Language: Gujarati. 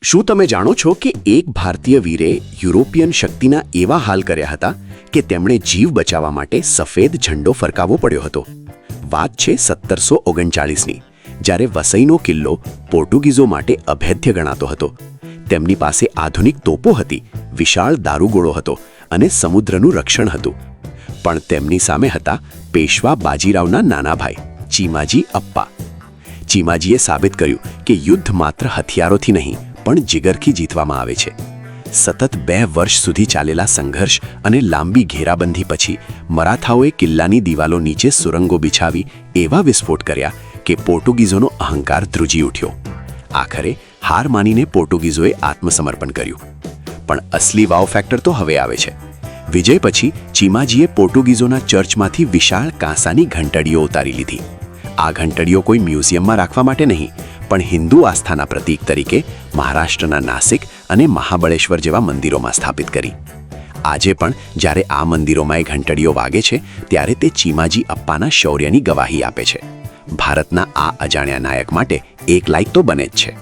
શું તમે જાણો છો કે એક ભારતીય વીરે યુરોપિયન શક્તિના એવા હાલ કર્યા હતા કે તેમણે જીવ બચાવવા માટે સફેદ ઝંડો ફરકાવવો પડ્યો હતો? વાત છે 1739ની, જ્યારે વસઈનો કિલ્લો પોર્ટુગીઝો માટે અભેદ્ય ગણાતો હતો. તેમની પાસે આધુનિક તોપો હતી, વિશાળ દારૂગોળો હતો અને સમુદ્રનું રક્ષણ હતું. પણ તેમની સામે હતા પેશવા બાજીરાવના નાના ભાઈ ચીમાજી અપ્પા. ચીમાજીએ સાબિત કર્યું કે યુદ્ધ માત્ર હથિયારોથી નહીં પણ જીગરથી જીતવામાં આવે છે. સતત 2 વર્ષ સુધી ચાલેલા સંઘર્ષ અને લાંબી ઘેરાબંધી પછી મરાઠાઓએ કિલ્લાની દિવાલો નીચે સુરંગો બિછાવી એવા વિસ્ફોટ કર્યા કે પોર્ટુગીઝોનો અહંકાર ધ્રુજી ઉઠ્યો. આખરે હાર માનીને પોર્ટુગીઝોએ આત્મસમર્પણ કર્યું. પણ અસલી વાવ ફેક્ટર તો હવે આવે છે. વિજય પછી ચીમાજીએ પોર્ટુગીઝોના ચર્ચમાંથી વિશાળ કાંસાની ઘંટડીઓ ઉતારી લીધી. આ ઘંટડીઓ કોઈ મ્યુઝિયમમાં રાખવા માટે નહીં, પણ હિન્દુ આસ્થાના પ્રતીક તરીકે મહારાષ્ટ્રના નાસિક અને મહાબળેશ્વર જેવા મંદિરોમાં સ્થાપિત કરી. આજે પણ જ્યારે આ મંદિરોમાં એ ઘંટડીઓ વાગે છે, ત્યારે તે ચીમાજી અપ્પાના શૌર્યની ગવાહી આપે છે. ભારતના આ અજાણ્યા નાયક માટે એક લાઈક તો બને જ છે.